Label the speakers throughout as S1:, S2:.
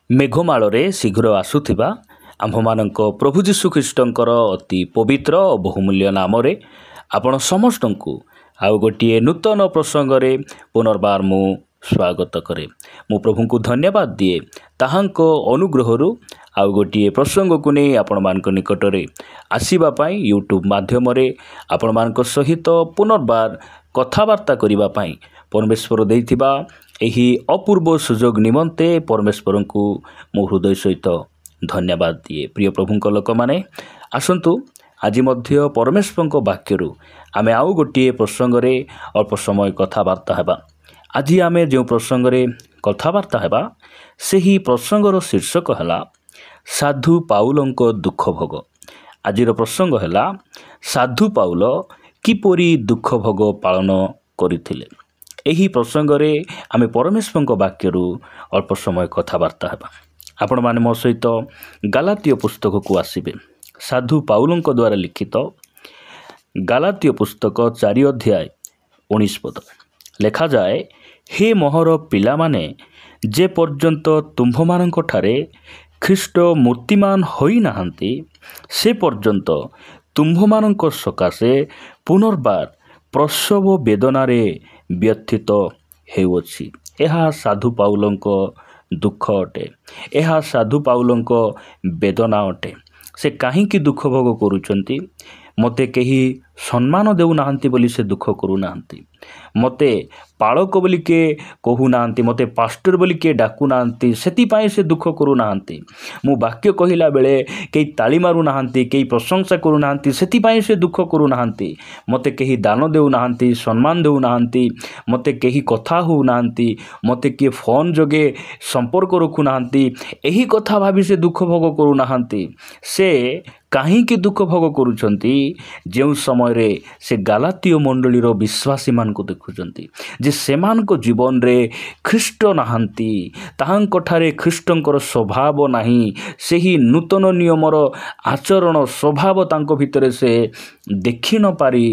S1: ମେଘମାଳରେ ଶୀଘ୍ର ଆସୁଥିବା ଆମ୍ଭମାନଙ୍କ ପ୍ରଭୁ ଯୀଶୁଖ୍ରୀଷ୍ଟଙ୍କର ଅତି ପବିତ୍ର ଓ ବହୁମୂଲ୍ୟ ନାମରେ ଆପଣ ସମସ୍ତଙ୍କୁ ଆଉ ଗୋଟିଏ ନୂତନ ପ୍ରସଙ୍ଗରେ ପୁନର୍ବାର ମୁଁ ସ୍ୱାଗତ କରେ। ମୁଁ ପ୍ରଭୁଙ୍କୁ ଧନ୍ୟବାଦ ଦିଏ ତାହାଙ୍କ ଅନୁଗ୍ରହରୁ ଆଉ ଗୋଟିଏ ପ୍ରସଙ୍ଗକୁ ନେଇ ଆପଣମାନଙ୍କ ନିକଟରେ ଆସିବା ପାଇଁ ୟୁଟ୍ୟୁବ୍ ମାଧ୍ୟମରେ ଆପଣମାନଙ୍କ ସହିତ ପୁନର୍ବାର କଥାବାର୍ତ୍ତା କରିବା ପାଇଁ ପରମେଶ୍ୱର ଦେଇଥିବା ଏହି ଅପୂର୍ବ ସୁଯୋଗ ନିମନ୍ତେ ପରମେଶ୍ୱରଙ୍କୁ ମୁଁ ହୃଦୟ ସହିତ ଧନ୍ୟବାଦ ଦିଏ। ପ୍ରିୟ ପ୍ରଭୁଙ୍କ ଲୋକମାନେ, ଆସନ୍ତୁ ଆଜି ମଧ୍ୟ ପରମେଶ୍ୱରଙ୍କ ବାକ୍ୟରୁ ଆମେ ଆଉ ଗୋଟିଏ ପ୍ରସଙ୍ଗରେ ଅଳ୍ପ ସମୟ କଥାବାର୍ତ୍ତା ହେବା। ଆଜି ଆମେ ଯେଉଁ ପ୍ରସଙ୍ଗରେ କଥାବାର୍ତ୍ତା ହେବା ସେହି ପ୍ରସଙ୍ଗର ଶୀର୍ଷକ ହେଲା ସାଧୁ ପାଉଲଙ୍କ ଦୁଃଖ ଭୋଗ। ଆଜିର ପ୍ରସଙ୍ଗ ହେଲା ସାଧୁ ପାଉଲ କିପରି ଦୁଃଖ ଭୋଗ ପାଳନ କରିଥିଲେ। ଏହି ପ୍ରସଙ୍ଗରେ ଆମେ ପରମେଶ୍ୱରଙ୍କ ବାକ୍ୟରୁ ଅଳ୍ପ ସମୟ କଥାବାର୍ତ୍ତା ହେବା। ଆପଣମାନେ ମୋ ସହିତ ଗାଲାତୀୟ ପୁସ୍ତକକୁ ଆସିବେ। ସାଧୁ ପାଉଲଙ୍କ ଦ୍ୱାରା ଲିଖିତ ଗାଲାତୀୟ ପୁସ୍ତକ 4 ଅଧ୍ୟାୟ 19 ପଦ ଲେଖାଯାଏ, ହେ ମୋହର ପିଲାମାନେ, ଯେ ପର୍ଯ୍ୟନ୍ତ ତୁମ୍ଭମାନଙ୍କଠାରେ ଖ୍ରୀଷ୍ଟ ମୂର୍ତ୍ତିମାନ ହୋଇନାହାନ୍ତି ସେ ପର୍ଯ୍ୟନ୍ତ ତୁମ୍ଭମାନଙ୍କ ସକାଶେ ପୁନର୍ବାର ପ୍ରସବ ବେଦନାରେ ବ୍ୟଥିତ ହେଉଅଛି। ଏହା ସାଧୁ ପାଉଲଙ୍କ ଦୁଃଖ ଅଟେ। ଏହା ସାଧୁ ପାଉଲଙ୍କ ବେଦନା ଅଟେ। ସେ କାହିଁକି ଦୁଃଖ ଭୋଗ କରୁଛନ୍ତି? ମୋତେ କେହି ସମ୍ମାନ ଦେଉନାହାନ୍ତି ବୋଲି ସେ ଦୁଃଖ କରୁନାହାନ୍ତି। ମୋତେ ପାଳକ ବୋଲି କିଏ କହୁନାହାନ୍ତି, ମୋତେ ପାଷ୍ଟର ବୋଲି କିଏ ଡାକୁନାହାନ୍ତି, ସେଥିପାଇଁ ସେ ଦୁଃଖ କରୁନାହାନ୍ତି। ମୁଁ ବାକ୍ୟ କହିଲା ବେଳେ କେହି ତାଳି ମାରୁନାହାନ୍ତି, କେହି ପ୍ରଶଂସା କରୁନାହାନ୍ତି, ସେଥିପାଇଁ ସେ ଦୁଃଖ କରୁନାହାନ୍ତି। ମୋତେ କେହି ଦାନ ଦେଉନାହାନ୍ତି, ସମ୍ମାନ ଦେଉନାହାନ୍ତି, ମୋତେ କେହି କଥା ହେଉନାହାନ୍ତି, ମୋତେ କିଏ ଫୋନ୍ ଯୋଗେ ସମ୍ପର୍କ ରଖୁନାହାନ୍ତି, ଏହି କଥା ଭାବି ସେ ଦୁଃଖ ଭୋଗ କରୁନାହାନ୍ତି। ସେ କାହିଁକି ଦୁଃଖ ଭୋଗ କରୁଛନ୍ତି? ଯେଉଁ ସମୟରେ ସେ ଗାଲାତୀୟ ମଣ୍ଡଳୀର ବିଶ୍ୱାସୀମାନଙ୍କୁ ଦେଖୁଛନ୍ତି ଯେ ସେମାନଙ୍କ ଜୀବନରେ ଖ୍ରୀଷ୍ଟ ନାହାନ୍ତି, ତାହାଙ୍କଠାରେ ଖ୍ରୀଷ୍ଟଙ୍କର ସ୍ୱଭାବ ନାହିଁ, ସେହି ନୂତନ ନିୟମର ଆଚରଣ ସ୍ୱଭାବ ତାଙ୍କ ଭିତରେ ସେ ଦେଖି ନ ପାରି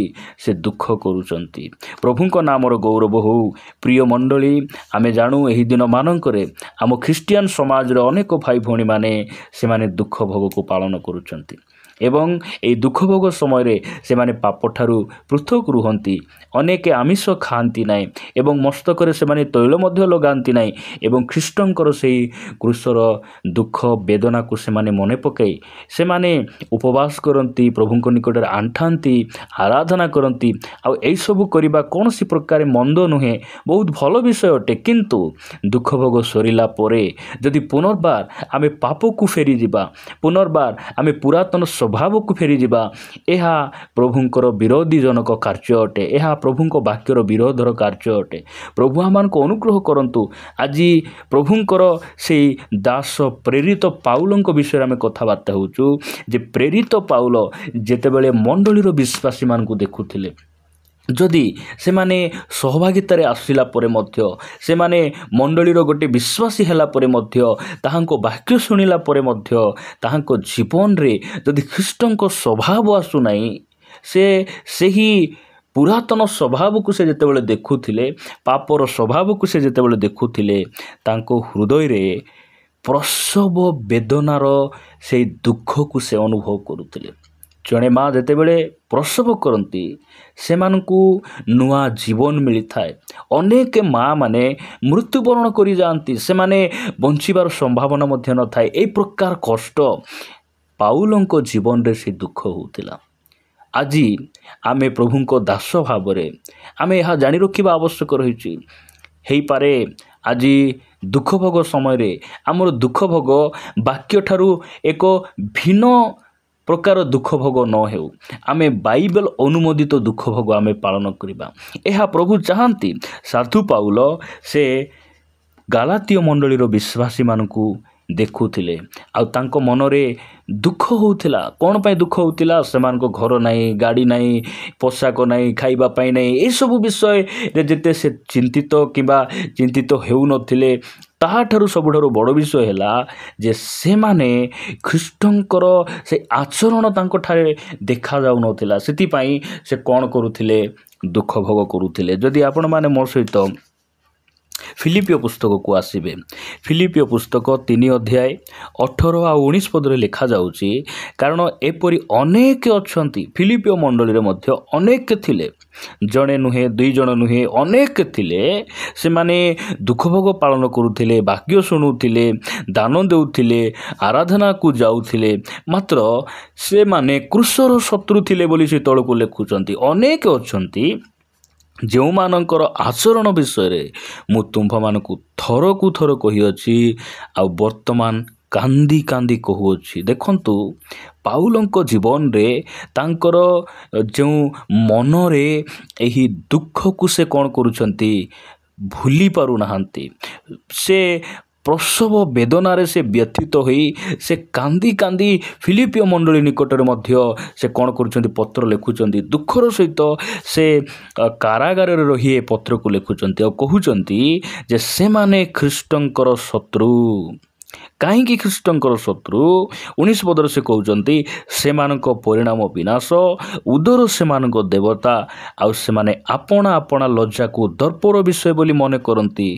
S1: ସେ ଦୁଃଖ କରୁଛନ୍ତି। ପ୍ରଭୁଙ୍କ ନାମର ଗୌରବ ହେଉ। ପ୍ରିୟ ମଣ୍ଡଳୀ, ଆମେ ଜାଣୁ ଏହି ଦିନମାନଙ୍କରେ ଆମ ଖ୍ରୀଷ୍ଟିଆନ ସମାଜରେ ଅନେକ ଭାଇ ଭଉଣୀମାନେ ସେମାନେ ଦୁଃଖ ଭୋଗକୁ ପାଳନ କରୁଛନ୍ତି ଏବଂ ଏହି ଦୁଃଖ ଭୋଗ ସମୟରେ ସେମାନେ ପାପଠାରୁ ପୃଥକ ରୁହନ୍ତି। ଅନେକ ଆମିଷ ଖାଆନ୍ତି ନାହିଁ ଏବଂ ମସ୍ତକରେ ସେମାନେ ତୈଳ ମଧ୍ୟ ଲଗାନ୍ତି ନାହିଁ ଏବଂ ଖ୍ରୀଷ୍ଟଙ୍କର ସେହି କ୍ରୁଶର ଦୁଃଖ ବେଦନାକୁ ସେମାନେ ମନେ ପକାଇ ସେମାନେ ଉପବାସ କରନ୍ତି, ପ୍ରଭୁଙ୍କ ନିକଟରେ ଆଣ୍ଠାନ୍ତି, ଆରାଧନା କରନ୍ତି। ଆଉ ଏହିସବୁ କରିବା କୌଣସି ପ୍ରକାର ମନ୍ଦ ନୁହେଁ, ବହୁତ ଭଲ ବିଷୟ ଅଟେ। କିନ୍ତୁ ଦୁଃଖ ଭୋଗ ସରିଲା ପରେ ଯଦି ପୁନର୍ବାର ଆମେ ପାପକୁ ଫେରିଯିବା, ପୁନର୍ବାର ଆମେ ପୁରାତନ ସ୍ୱଭାବକୁ ଫେରିଯିବା, ଏହା ପ୍ରଭୁଙ୍କର ବିରୋଧୀଜନକ କାର୍ଯ୍ୟ ଅଟେ। ଏହା ପ୍ରଭୁଙ୍କ ବାକ୍ୟର ବିରୋଧର କାର୍ଯ୍ୟ ଅଟେ। ପ୍ରଭୁ ଆମମାନଙ୍କୁ ଅନୁଗ୍ରହ କରନ୍ତୁ। ଆଜି ପ୍ରଭୁଙ୍କର ସେହି ଦାସ ପ୍ରେରିତ ପାଉଲଙ୍କ ବିଷୟରେ ଆମେ କଥାବାର୍ତ୍ତା ହେଉଛୁ ଯେ ପ୍ରେରିତ ପାଉଲ ଯେତେବେଳେ ମଣ୍ଡଳୀର ବିଶ୍ୱାସୀମାନଙ୍କୁ ଦେଖୁଥିଲେ, ଯଦି ସେମାନେ ସହଭାଗିତାରେ ଆସିଲା ପରେ ମଧ୍ୟ, ସେମାନେ ମଣ୍ଡଳୀର ଗୋଟିଏ ବିଶ୍ୱାସୀ ହେଲା ପରେ ମଧ୍ୟ, ତାହାଙ୍କ ବାକ୍ୟ ଶୁଣିଲା ପରେ ମଧ୍ୟ ତାହାଙ୍କ ଜୀବନରେ ଯଦି ଖ୍ରୀଷ୍ଟଙ୍କ ସ୍ୱଭାବ ଆସୁନାହିଁ, ସେ ସେହି ପୁରାତନ ସ୍ୱଭାବକୁ ସେ ଯେତେବେଳେ ଦେଖୁଥିଲେ, ପାପର ସ୍ୱଭାବକୁ ସେ ଯେତେବେଳେ ଦେଖୁଥିଲେ, ତାଙ୍କ ହୃଦୟରେ ପ୍ରସବ ବେଦନାର ସେହି ଦୁଃଖକୁ ସେ ଅନୁଭବ କରୁଥିଲେ। ଜଣେ ମା ଯେତେବେଳେ ପ୍ରସବ କରନ୍ତି ସେମାନଙ୍କୁ ନୂଆ ଜୀବନ ମିଳିଥାଏ। ଅନେକ ମା ମାନେ ମୃତ୍ୟୁବରଣ କରିଯାଆନ୍ତି, ସେମାନେ ବଞ୍ଚିବାର ସମ୍ଭାବନା ମଧ୍ୟ ନଥାଏ। ଏହି ପ୍ରକାର କଷ୍ଟ ପାଉଲଙ୍କ ଜୀବନରେ ସେ ଦୁଃଖ ହେଉଥିଲା। ଆଜି ଆମେ ପ୍ରଭୁଙ୍କ ଦାସ ଭାବରେ ଆମେ ଏହା ଜାଣି ରଖିବା ଆବଶ୍ୟକ ରହିଛି। ହେଇପାରେ ଆଜି ଦୁଃଖ ଭୋଗ ସମୟରେ ଆମର ଦୁଃଖ ଭୋଗ ବାକ୍ୟଠାରୁ ଏକ ଭିନ୍ନ ପ୍ରକାର ଦୁଃଖ ଭୋଗ ନ ହେଉ, ଆମେ ବାଇବେଲ ଅନୁମୋଦିତ ଦୁଃଖ ଭୋଗ ଆମେ ପାଳନ କରିବା। ଏହା ପ୍ରଭୁ ଚାହାନ୍ତି। ସାଧୁ ପାଉଲ ସେ ଗାଲାତୀୟ ମଣ୍ଡଳୀର ବିଶ୍ୱାସୀମାନଙ୍କୁ ଦେଖୁଥିଲେ ଆଉ ତାଙ୍କ ମନରେ ଦୁଃଖ ହେଉଥିଲା। କ'ଣ ପାଇଁ ଦୁଃଖ ହେଉଥିଲା? ସେମାନଙ୍କ ଘର ନାହିଁ, ଗାଡ଼ି ନାହିଁ, ପୋଷାକ ନାହିଁ, ଖାଇବା ପାଇଁ ନାହିଁ। ଏସବୁ ବିଷୟରେ ଯେତେ ସେ ଚିନ୍ତିତ ହେଉନଥିଲେ, ତାହାଠାରୁ ସବୁଠାରୁ ବଡ଼ ବିଷୟ ହେଲା ଯେ ସେମାନେ ଖ୍ରୀଷ୍ଟଙ୍କର ସେ ଆଚରଣ ତାଙ୍କଠାରେ ଦେଖାଯାଉନଥିଲା। ସେଥିପାଇଁ ସେ କ'ଣ କରୁଥିଲେ? ଦୁଃଖ ଭୋଗ କରୁଥିଲେ। ଯଦି ଆପଣମାନେ ମୋ ସହିତ ଫିଲିପିଓ ପୁସ୍ତକକୁ ଆସିବେ। ଫିଲିପିଓ ପୁସ୍ତକ 3 ଅଧ୍ୟାୟ 18 ଆଉ 19 ପଦରେ ଲେଖାଯାଉଛି, କାରଣ ଏପରି ଅନେକ ଅଛନ୍ତି, ଫିଲିପିଓ ମଣ୍ଡଳୀରେ ମଧ୍ୟ ଅନେକ ଥିଲେ, ଜଣେ ନୁହେଁ, 2 ଜଣ ନୁହେଁ, ଅନେକ ଥିଲେ। ସେମାନେ ଦୁଃଖ ଭୋଗ ପାଳନ କରୁଥିଲେ, ବାକ୍ୟ ଶୁଣୁଥିଲେ, ଦାନ ଦେଉଥିଲେ, ଆରାଧନାକୁ ଯାଉଥିଲେ, ମାତ୍ର ସେମାନେ କ୍ରୁଶର ଶତ୍ରୁ ଥିଲେ ବୋଲି ସେ ତଳକୁ ଲେଖୁଛନ୍ତି। ଅନେକ ଅଛନ୍ତି ଯେଉଁମାନଙ୍କର ଆଚରଣ ବିଷୟରେ ମୁଁ ତୁମ୍ଭମାନଙ୍କୁ ଥରକୁ ଥର କହିଅଛି, ଆଉ ବର୍ତ୍ତମାନ କାନ୍ଦି କାନ୍ଦି କହୁଅଛି। ଦେଖନ୍ତୁ, ପାଉଲଙ୍କ ଜୀବନରେ ତାଙ୍କର ଯେଉଁ ମନରେ ଏହି ଦୁଃଖକୁ ସେ କ'ଣ କରୁଛନ୍ତି, ଭୁଲି ପାରୁନାହାନ୍ତି। ସେ ପ୍ରସବ ବେଦନାରେ ସେ ବ୍ୟଥିତ ହୋଇ ସେ କାନ୍ଦି କାନ୍ଦି ଫିଲିପିଓ ମଣ୍ଡଳୀ ନିକଟରେ ମଧ୍ୟ ସେ କ'ଣ କରୁଛନ୍ତି, ପତ୍ର ଲେଖୁଛନ୍ତି। ଦୁଃଖର ସହିତ ସେ କାରାଗାରରେ ରହି ଏ ପତ୍ରକୁ ଲେଖୁଛନ୍ତି ଆଉ କହୁଛନ୍ତି ଯେ ସେମାନେ ଖ୍ରୀଷ୍ଟଙ୍କର ଶତ୍ରୁ। କାହିଁକି ଖ୍ରୀଷ୍ଟଙ୍କର ଶତ୍ରୁ? 19 ପଦରେ ସେ କହୁଛନ୍ତି, ସେମାନଙ୍କ ପରିଣାମ ବିନାଶ, ଉଦର ସେମାନଙ୍କ ଦେବତା, ଆଉ ସେମାନେ ଆପଣା ଆପଣା ଲଜ୍ଜାକୁ ଦର୍ପର ବିଷୟ ବୋଲି ମନେ କରନ୍ତି,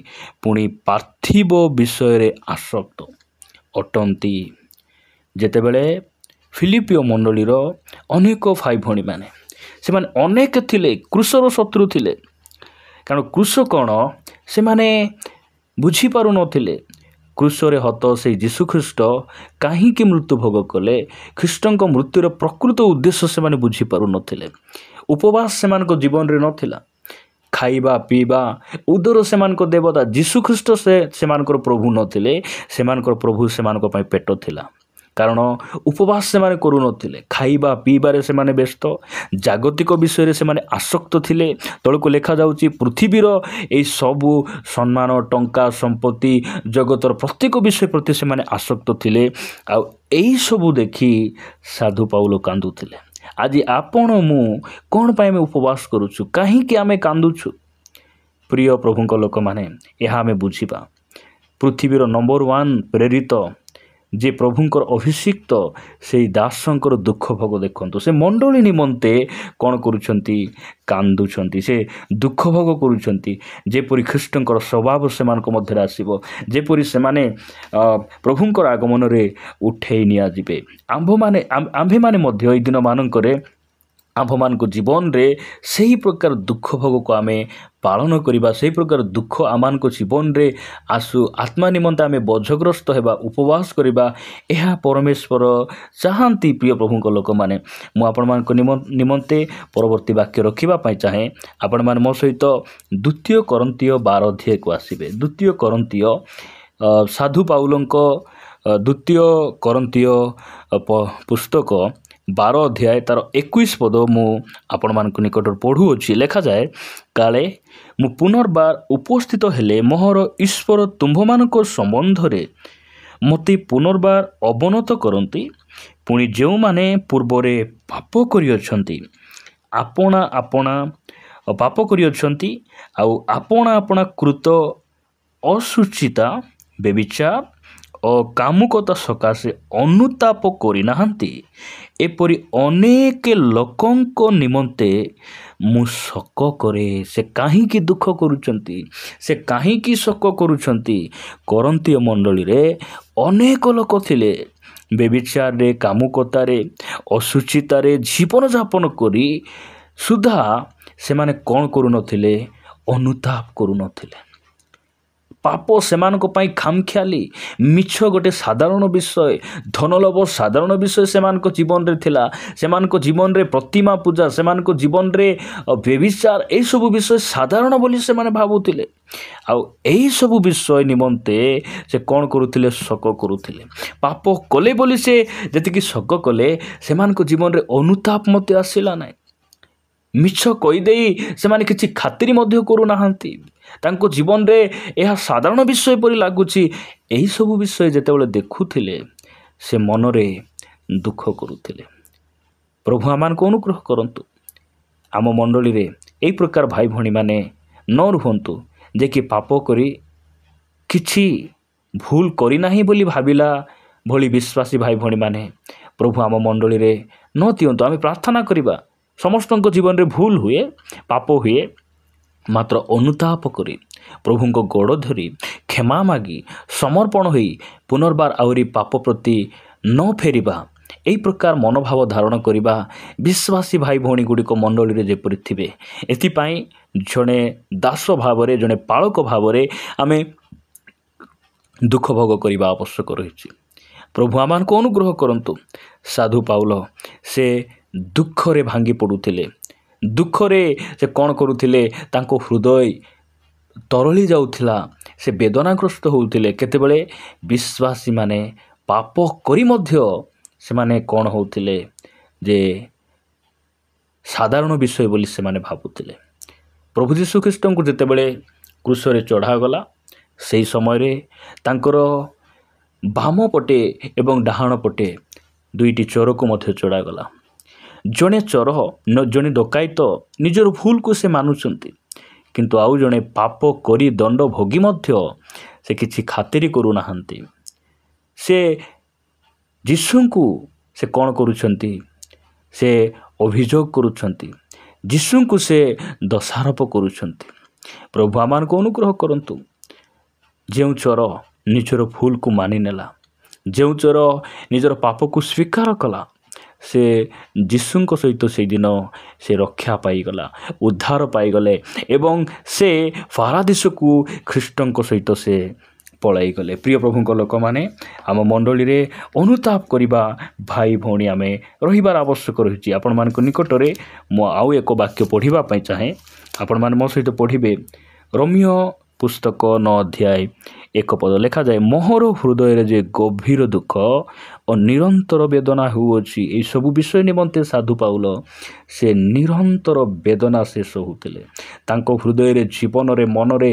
S1: ପୁଣି ପାର୍ଥିବ ବିଷୟରେ ଆସକ୍ତ ଅଟନ୍ତି। ଯେତେବେଳେ ଫିଲିପିଓ ମଣ୍ଡଳୀର ଅନେକ ଭାଇ ଭଉଣୀମାନେ, ସେମାନେ ଅନେକ ଥିଲେ, କ୍ରୁଶର ଶତ୍ରୁ ଥିଲେ। କାରଣ କ୍ରୁଶ କ'ଣ ସେମାନେ ବୁଝିପାରୁନଥିଲେ। କ୍ରୁଶରେ ହତ ସେଇ ଯୀଶୁଖ୍ରୀଷ୍ଟ କାହିଁକି ମୃତ୍ୟୁଭୋଗ କଲେ, ଖ୍ରୀଷ୍ଟଙ୍କ ମୃତ୍ୟୁର ପ୍ରକୃତ ଉଦ୍ଦେଶ୍ୟ ସେମାନେ ବୁଝିପାରୁନଥିଲେ। ଉପବାସ ସେମାନଙ୍କ ଜୀବନରେ ନଥିଲା, ଖାଇବା ପିଇବା, ଉଦର ସେମାନଙ୍କ ଦେବତା। ଯୀଶୁଖ୍ରୀଷ୍ଟ ସେମାନଙ୍କର ପ୍ରଭୁ ନଥିଲେ, ସେମାନଙ୍କର ପ୍ରଭୁ ସେମାନଙ୍କ ପାଇଁ ପେଟ ଥିଲା। କାରଣ ଉପବାସ ସେମାନେ କରୁନଥିଲେ, ଖାଇବା ପିଇବାରେ ସେମାନେ ବ୍ୟସ୍ତ, ଜାଗତିକ ବିଷୟରେ ସେମାନେ ଆସକ୍ତ ଥିଲେ। ତଳକୁ ଲେଖାଯାଉଛି, ପୃଥିବୀର ଏହି ସବୁ ସମ୍ମାନ, ଟଙ୍କା, ସମ୍ପତ୍ତି, ଜଗତର ପ୍ରତ୍ୟେକ ବିଷୟ ପ୍ରତି ସେମାନେ ଆସକ୍ତ ଥିଲେ। ଆଉ ଏହିସବୁ ଦେଖି ସାଧୁ ପାଉଲ କାନ୍ଦୁଥିଲେ। ଆଜି ଆପଣ ମୁଁ କ'ଣ ପାଇଁ ଆମେ ଉପବାସ କରୁଛୁ, କାହିଁକି ଆମେ କାନ୍ଦୁଛୁ? ପ୍ରିୟ ପ୍ରଭୁଙ୍କ ଲୋକମାନେ, ଏହା ଆମେ ବୁଝିବା। ପୃଥିବୀର ନମ୍ବର 1 ପ୍ରେରିତ ଯେ ପ୍ରଭୁଙ୍କର ଅଭିଷିକ୍ତ ସେଇ ଦାସଙ୍କର ଦୁଃଖ ଭୋଗ ଦେଖନ୍ତୁ। ସେ ମଣ୍ଡଳୀ ନିମନ୍ତେ କ'ଣ କରୁଛନ୍ତି, କାନ୍ଦୁଛନ୍ତି, ସେ ଦୁଃଖ ଭୋଗ କରୁଛନ୍ତି। ଯେପରି ଖ୍ରୀଷ୍ଟଙ୍କର ସ୍ୱଭାବ ସେମାନଙ୍କ ମଧ୍ୟରେ ଆସିବ, ଯେପରି ସେମାନେ ପ୍ରଭୁଙ୍କର ଆଗମନରେ ଉଠେଇ ନିଆଯିବେ। ଆମ୍ଭେମାନେ ମଧ୍ୟ ଏହି ଦିନମାନଙ୍କରେ ଆମ୍ଭମାନଙ୍କ ଜୀବନରେ ସେହି ପ୍ରକାର ଦୁଃଖ ଭୋଗକୁ ଆମେ ପାଳନ କରିବା। ସେହି ପ୍ରକାର ଦୁଃଖ ଆମମାନଙ୍କ ଜୀବନରେ ଆସୁ, ଆତ୍ମା ନିମନ୍ତେ ଆମେ ବୋଝଗ୍ରସ୍ତ ହେବା, ଉପବାସ କରିବା। ଏହା ପରମେଶ୍ୱର ଚାହାନ୍ତି। ପ୍ରିୟ ପ୍ରଭୁଙ୍କ ଲୋକମାନେ, ମୁଁ ଆପଣମାନଙ୍କ ନିମନ୍ତେ ପରବର୍ତ୍ତୀ ବାକ୍ୟ ରଖିବା ପାଇଁ ଚାହେଁ। ଆପଣମାନେ ମୋ ସହିତ 2 କରିନ୍ଥୀୟ 12 ଅଧ୍ୟାୟକୁ ଆସିବେ। 2 କରିନ୍ଥୀୟ ସାଧୁ ପାଉଲଙ୍କ 2 କରିନ୍ଥୀୟ ପୁସ୍ତକ 12 ଅଧ୍ୟାୟ ତାର 21 ପଦ ମୁଁ ଆପଣମାନଙ୍କ ନିକଟରେ ପଢ଼ୁଅଛି। ଲେଖାଯାଏ, କାଳେ ମୁଁ ପୁନର୍ବାର ଉପସ୍ଥିତ ହେଲେ ମୋହର ଈଶ୍ୱର ତୁମ୍ଭମାନଙ୍କ ସମ୍ବନ୍ଧରେ ମୋତେ ପୁନର୍ବାର ଅବନତ କରନ୍ତି। ପୁଣି ଯେଉଁମାନେ ପୂର୍ବରେ ପାପ କରିଅଛନ୍ତି, ପାପ କରିଅଛନ୍ତି ଆଉ ଆପଣା ଆପଣା କୃତ ଅଶୁଚିତା, ବ୍ୟଭିଚାର ଓ କାମୁକତା ସକାଶେ ଅନୁତାପ କରିନାହାନ୍ତି, ଏପରି ଅନେକ ଲୋକଙ୍କ ନିମନ୍ତେ ମୁଁ ଶୋକ କରେ। ସେ କାହିଁକି ଦୁଃଖ କରୁଛନ୍ତି, ସେ କାହିଁକି ଶୋକ କରୁଛନ୍ତି? କରିନ୍ଥୀୟ ମଣ୍ଡଳୀରେ ଅନେକ ଲୋକ ଥିଲେ, ବ୍ୟଭିଚାରରେ, କାମୁକତାରେ, ଅଶୁଚିତାରେ ଜୀବନଯାପନ କରି ସୁଦ୍ଧା ସେମାନେ କ'ଣ କରୁନଥିଲେ, ଅନୁତାପ କରୁନଥିଲେ। ପାପ ସେମାନଙ୍କ ପାଇଁ ଖାମଖିଆଲି, ମିଛ ଗୋଟେ ସାଧାରଣ ବିଷୟ, ଧନଲୋଭ ସାଧାରଣ ବିଷୟ ସେମାନଙ୍କ ଜୀବନରେ ଥିଲା। ସେମାନଙ୍କ ଜୀବନରେ ପ୍ରତିମା ପୂଜା, ସେମାନଙ୍କ ଜୀବନରେ ବ୍ୟଭିଚାର, ଏହିସବୁ ବିଷୟ ସାଧାରଣ ବୋଲି ସେମାନେ ଭାବୁଥିଲେ। ଆଉ ଏହିସବୁ ବିଷୟ ନିମନ୍ତେ ସେ କ'ଣ କରୁଥିଲେ, ଶୋକ କରୁଥିଲେ। ପାପ କଲେ ବୋଲି ସେ ଯେତିକି ଶୋକ କଲେ, ସେମାନଙ୍କ ଜୀବନରେ ଅନୁତାପ ମଧ୍ୟ ଆସିଲା ନାହିଁ। ମିଛ କହିଦେଇ ସେମାନେ କିଛି ଖାତିର ମଧ୍ୟ କରୁନାହାନ୍ତି। ତାଙ୍କ ଜୀବନରେ ଏହା ସାଧାରଣ ବିଷୟ ପରି ଲାଗୁଛି। ଏହିସବୁ ବିଷୟ ଯେତେବେଳେ ଦେଖୁଥିଲେ, ସେ ମନରେ ଦୁଃଖ କରୁଥିଲେ। ପ୍ରଭୁ ଆମମାନଙ୍କୁ ଅନୁଗ୍ରହ କରନ୍ତୁ। ଆମ ମଣ୍ଡଳୀରେ ଏହି ପ୍ରକାର ଭାଇ ଭଉଣୀମାନେ ନ ରୁହନ୍ତୁ, ଯେ କି ପାପ କରି କିଛି ଭୁଲ କରିନାହିଁ ବୋଲି ଭାବିଲା ଭଳି ବିଶ୍ୱାସୀ ଭାଇ ଭଉଣୀମାନେ ପ୍ରଭୁ ଆମ ମଣ୍ଡଳୀରେ ନ ଦିଅନ୍ତୁ। ଆମେ ପ୍ରାର୍ଥନା କରିବା। ସମସ୍ତଙ୍କ ଜୀବନରେ ଭୁଲ ହୁଏ, ପାପ ହୁଏ, ମାତ୍ର ଅନୁତାପ କରି ପ୍ରଭୁଙ୍କ ଗୋଡ଼ ଧରି କ୍ଷମା ମାଗି ସମର୍ପଣ ହୋଇ ପୁନର୍ବାର ଆହୁରି ପାପ ପ୍ରତି ନ ଫେରିବା, ଏହି ପ୍ରକାର ମନୋଭାବ ଧାରଣ କରିବା ବିଶ୍ୱାସୀ ଭାଇ ଭଉଣୀଗୁଡ଼ିକ ମଣ୍ଡଳୀରେ ଯେପରି ଥିବେ। ଏଥିପାଇଁ ଜଣେ ଦାସ ଭାବରେ, ଜଣେ ପାଳକ ଭାବରେ ଆମେ ଦୁଃଖ ଭୋଗ କରିବା ଆବଶ୍ୟକ ରହିଛି। ପ୍ରଭୁ ଆମମାନଙ୍କୁ ଅନୁଗ୍ରହ କରନ୍ତୁ। ସାଧୁ ପାଉଲ ସେ ଦୁଃଖରେ ଭାଙ୍ଗି ପଡ଼ୁଥିଲେ। ଦୁଃଖରେ ସେ କ'ଣ କରୁଥିଲେ? ତାଙ୍କ ହୃଦୟ ତରଳି ଯାଉଥିଲା। ସେ ବେଦନାଗ୍ରସ୍ତ ହେଉଥିଲେ। କେତେବେଳେ ବିଶ୍ୱାସୀମାନେ ପାପ କରି ମଧ୍ୟ ସେମାନେ କ'ଣ ହେଉଥିଲେ? ଯେ ସାଧାରଣ ବିଷୟ ବୋଲି ସେମାନେ ଭାବୁଥିଲେ। ପ୍ରଭୁ ଯୀଶୁଖ୍ରୀଷ୍ଟଙ୍କୁ ଯେତେବେଳେ କ୍ରୁଶରେ ଚଢ଼ାଗଲା, ସେହି ସମୟରେ ତାଙ୍କର ବାମ ପଟେ ଏବଂ ଡାହାଣ ପଟେ ଦୁଇଟି ଚୋରକୁ ମଧ୍ୟ ଚଢ଼ାଗଲା। ଜଣେ ଚୋର, ଜଣେ ଡକାୟତ ନିଜର ଭୁଲକୁ ସେ ମାନୁଛନ୍ତି, କିନ୍ତୁ ଆଉ ଜଣେ ପାପ କରି ଦଣ୍ଡ ଭୋଗି ମଧ୍ୟ ସେ କିଛି ଖାତିରି କରୁନାହାନ୍ତି। ସେ ଯୀଶୁଙ୍କୁ ସେ କ'ଣ କରୁଛନ୍ତି? ସେ ଅଭିଯୋଗ କରୁଛନ୍ତି। ଯୀଶୁଙ୍କୁ ସେ ଦୋଷାରୋପ କରୁଛନ୍ତି। ପ୍ରଭୁ ଆମମାନଙ୍କୁ ଅନୁଗ୍ରହ କରନ୍ତୁ। ଯେଉଁ ଚୋର ନିଜର ଭୁଲକୁ ମାନିନେଲା, ଯେଉଁ ଚୋର ନିଜର ପାପକୁ ସ୍ୱୀକାର କଲା, ସେ ଯୀଶୁଙ୍କ ସହିତ ସେହିଦିନ ସେ ରକ୍ଷା ପାଇଗଲା, ଉଦ୍ଧାର ପାଇଗଲେ ଏବଂ ସେ ପାରାଦୀସକୁ ଖ୍ରୀଷ୍ଟଙ୍କ ସହିତ ସେ ପଳାଇଗଲେ। ପ୍ରିୟ ପ୍ରଭୁଙ୍କ ଲୋକମାନେ, ଆମ ମଣ୍ଡଳୀରେ ଅନୁତାପ କରିବା ଭାଇ ଭଉଣୀ ଆମେ ରହିବାର ଆବଶ୍ୟକ ରହିଛି। ଆପଣମାନଙ୍କ ନିକଟରେ ମୁଁ ଆଉ ଏକ ବାକ୍ୟ ପଢ଼ିବା ପାଇଁ ଚାହେଁ। ଆପଣମାନେ ମୋ ସହିତ ପଢ଼ିବେ। ରୋମିଓ ପୁସ୍ତକ 9 ଅଧ୍ୟାୟ 1 ପଦ ଲେଖାଯାଏ, ମୋହର ହୃଦୟରେ ଯେ ଗଭୀର ଦୁଃଖ ଓ ନିରନ୍ତର ବେଦନା ହେଉଅଛି। ଏହିସବୁ ବିଷୟ ନିମନ୍ତେ ସାଧୁ ପାଉଲ ସେ ନିରନ୍ତର ବେଦନା ସେ ସହୁଥିଲେ। ତାଙ୍କ ହୃଦୟରେ, ଜୀବନରେ, ମନରେ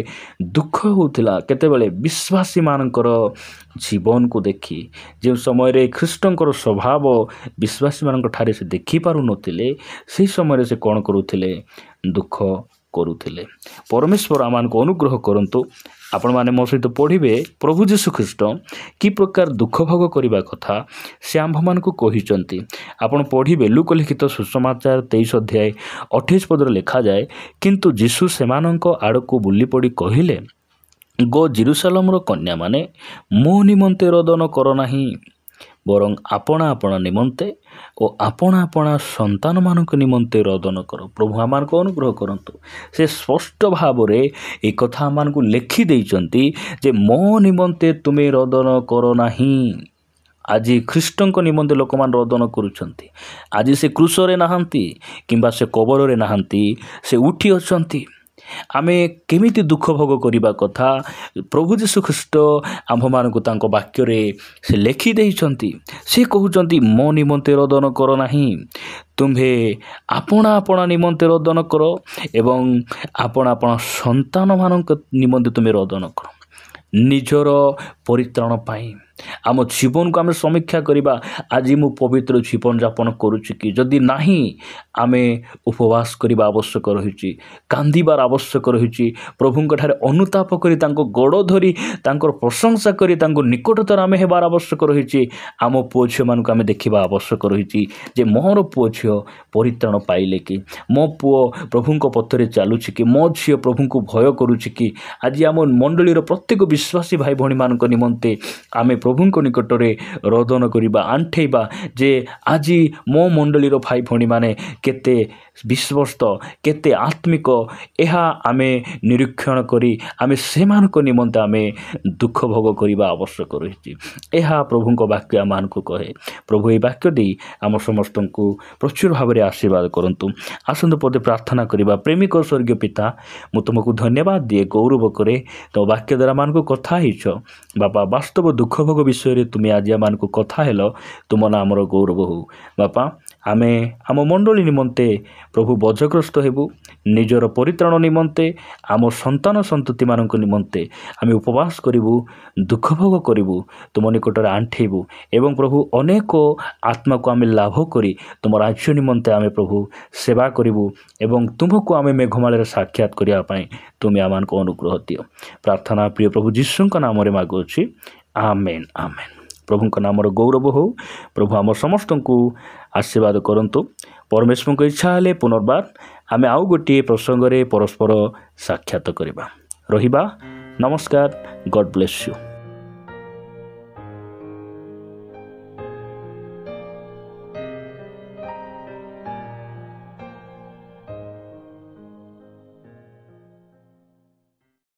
S1: ଦୁଃଖ ହେଉଥିଲା। କେତେବେଳେ? ବିଶ୍ୱାସୀମାନଙ୍କର ଜୀବନକୁ ଦେଖି। ଯେଉଁ ସମୟରେ ଖ୍ରୀଷ୍ଟଙ୍କର ସ୍ୱଭାବ ବିଶ୍ୱାସୀମାନଙ୍କ ଠାରେ ସେ ଦେଖିପାରୁନଥିଲେ, ସେହି ସମୟରେ ସେ କ'ଣ କରୁଥିଲେ? ଦୁଃଖ କରୁଥିଲେ। ପରମେଶ୍ୱର ଆମମାନଙ୍କୁ ଅନୁଗ୍ରହ କରନ୍ତୁ। ଆପଣମାନେ ମୋ ସହିତ ପଢ଼ିବେ ପ୍ରଭୁ ଯୀଶୁଖ୍ରୀଷ୍ଟ କି ପ୍ରକାର ଦୁଃଖ ଭୋଗ କରିବା କଥା ସେ ଆମ୍ଭମାନଙ୍କୁ କହିଛନ୍ତି। ଆପଣ ପଢ଼ିବେ ଲୁକ ଲିଖିତ ସୁସମାଚାର 23 ଅଧ୍ୟାୟ 28 ପଦରେ ଲେଖାଯାଏ, କିନ୍ତୁ ଯୀଶୁ ସେମାନଙ୍କ ଆଡ଼କୁ ବୁଲି ପଡ଼ି କହିଲେ, ଜେରୁସାଲେମର କନ୍ୟାମାନେ ମୋ ନିମନ୍ତେ ରୋଦନ କର ନାହିଁ, ବରଂ ଆପଣା ଆପଣା ନିମନ୍ତେ ଓ ଆପଣା ଆପଣା ସନ୍ତାନମାନଙ୍କ ନିମନ୍ତେ ରୋଦନ କର। ପ୍ରଭୁ ଆମମାନଙ୍କୁ ଅନୁଗ୍ରହ କରନ୍ତୁ। ସେ ସ୍ପଷ୍ଟ ଭାବରେ ଏ କଥା ଆମମାନଙ୍କୁ ଲେଖି ଦେଇଛନ୍ତି ଯେ ମୋ ନିମନ୍ତେ ତୁମେ ରୋଦନ କର ନାହିଁ। ଆଜି ଖ୍ରୀଷ୍ଟଙ୍କ ନିମନ୍ତେ ଲୋକମାନେ ରୋଦନ କରୁଛନ୍ତି। ଆଜି ସେ କ୍ରୁଶରେ ନାହାନ୍ତି କିମ୍ବା ସେ କବରରେ ନାହାନ୍ତି, ସେ ଉଠି ଅଛନ୍ତି। ଆମେ କେମିତି ଦୁଃଖ ଭୋଗ କରିବା କଥା ପ୍ରଭୁ ଯୀଶୁଖ୍ରୀଷ୍ଟ ଆମ୍ଭମାନଙ୍କୁ ତାଙ୍କ ବାକ୍ୟରେ ସେ ଲେଖି ଦେଇଛନ୍ତି। ସେ କହୁଛନ୍ତି, ମୋ ନିମନ୍ତେ ରୋଦନ କର ନାହିଁ, ତୁମ୍ଭେ ଆପଣା ଆପଣା ନିମନ୍ତେ ରୋଦନ କର ଏବଂ ଆପଣା ଆପଣା ସନ୍ତାନମାନଙ୍କ ନିମନ୍ତେ ତୁମେ ରୋଦନ କର। ନିଜର ପରିତ୍ରାଣ ପାଇଁ ଆମ ଜୀବନକୁ ଆମେ ସମୀକ୍ଷା କରିବା। ଆଜି ମୁଁ ପବିତ୍ର ଜୀବନଯାପନ କରୁଛି କି? ଯଦି ନାହିଁ, ଆମେ ଉପବାସ କରିବା ଆବଶ୍ୟକ ରହିଛି, କାନ୍ଦିବାର ଆବଶ୍ୟକ ରହିଛି। ପ୍ରଭୁଙ୍କଠାରେ ଅନୁତାପ କରି ତାଙ୍କ ଗୋଡ଼ ଧରି ତାଙ୍କର ପ୍ରଶଂସା କରି ତାଙ୍କ ନିକଟତର ଆମେ ହେବାର ଆବଶ୍ୟକ ରହିଛି। ଆମ ପୁଅ ଝିଅମାନଙ୍କୁ ଆମେ ଦେଖିବା ଆବଶ୍ୟକ ରହିଛି ଯେ ମୋର ପୁଅ ଝିଅ ପରିତ୍ରାଣ ପାଇଲେ କି? ମୋ ପୁଅ ପ୍ରଭୁଙ୍କ ପଥରେ ଚାଲୁଛି କି? ମୋ ଝିଅ ପ୍ରଭୁଙ୍କୁ ଭୟ କରୁଛି କି? ଆଜି ଆମ ମଣ୍ଡଳୀର ପ୍ରତ୍ୟେକ ବିଶ୍ୱାସୀ ଭାଇ ଭଉଣୀମାନଙ୍କ ନିମନ୍ତେ ଆମେ ପ୍ରଭୁଙ୍କ ନିକଟରେ ରୋଦନ କରିବା, ଆଣ୍ଠେଇବା ଯେ ଆଜି ମୋ ମଣ୍ଡଳୀର ଭାଇ ଭଉଣୀମାନେ କେତେ ବିଶ୍ୱସ୍ତ, କେତେ ଆତ୍ମିକ, ଏହା ଆମେ ନିରୀକ୍ଷଣ କରି ଆମେ ସେମାନଙ୍କ ନିମନ୍ତେ ଆମେ ଦୁଃଖ ଭୋଗ କରିବା ଆବଶ୍ୟକ ରହିଛି। ଏହା ପ୍ରଭୁଙ୍କ ବାକ୍ୟ ଆମମାନଙ୍କୁ କହେ। ପ୍ରଭୁ ଏହି ବାକ୍ୟ ଦେଇ ଆମ ସମସ୍ତଙ୍କୁ ପ୍ରଚୁର ଭାବରେ ଆଶୀର୍ବାଦ କରନ୍ତୁ। ଆସନ୍ତୁ ପଦେ ପ୍ରାର୍ଥନା କରିବା। ପ୍ରେମିକ ସ୍ୱର୍ଗୀୟ ପିତା, ମୁଁ ତୁମକୁ ଧନ୍ୟବାଦ ଦିଏ, ଗୌରବ କରେ ତୁମ ବାକ୍ୟ ଦ୍ୱାରା ଆମମାନଙ୍କୁ କଥା ହେଇଛ। ବାପା, ବାସ୍ତବ ଦୁଃଖ ଭୋଗ ବିଷୟରେ ତୁମେ ଆଜି ଆମମାନଙ୍କୁ କଥା ହେଲ। ତୁମ ନାମର ଗୌରବ ହେଉ। ବାପା, ଆମେ ଆମ ମଣ୍ଡଳୀ ନିମନ୍ତେ ପ୍ରଭୁ ବୋଝଗ୍ରସ୍ତ ହେବୁ। ନିଜର ପରିତ୍ରାଣ ନିମନ୍ତେ, ଆମ ସନ୍ତାନ ସନ୍ତତିମାନଙ୍କ ନିମନ୍ତେ ଆମେ ଉପବାସ କରିବୁ, ଦୁଃଖ ଭୋଗ କରିବୁ, ତୁମ ନିକଟରେ ଆଣ୍ଠେଇବୁ ଏବଂ ପ୍ରଭୁ ଅନେକ ଆତ୍ମାକୁ ଆମେ ଲାଭ କରି ତୁମ ରାଜ୍ୟ ନିମନ୍ତେ ଆମେ ପ୍ରଭୁ ସେବା କରିବୁ ଏବଂ ତୁମକୁ ଆମେ ମେଘମାଳରେ ସାକ୍ଷାତ କରିବା ପାଇଁ ତୁମେ ଆମମାନଙ୍କୁ ଅନୁଗ୍ରହ ଦିଅ। ପ୍ରାର୍ଥନା ପ୍ରିୟ ପ୍ରଭୁ ଯୀଶୁଙ୍କ ନାମରେ ମାଗୁଅଛି। ଆମେନ୍, ଆମେନ୍। ପ୍ରଭୁଙ୍କ ନାମର ଗୌରବ ହେଉ। ପ୍ରଭୁ ଆମ ସମସ୍ତଙ୍କୁ ଆଶୀର୍ବାଦ କରନ୍ତୁ। ପରମେଶ୍ୱରଙ୍କ ଇଚ୍ଛା ହେଲେ ପୁନର୍ବାର ଆମେ ଆଉ ଗୋଟିଏ ପ୍ରସଙ୍ଗରେ ପରସ୍ପର ସାକ୍ଷାତ କରିବା। ରହିବା। ନମସ୍କାର। ଗଡ୍ ବ୍ଲେସ୍ ୟୁ।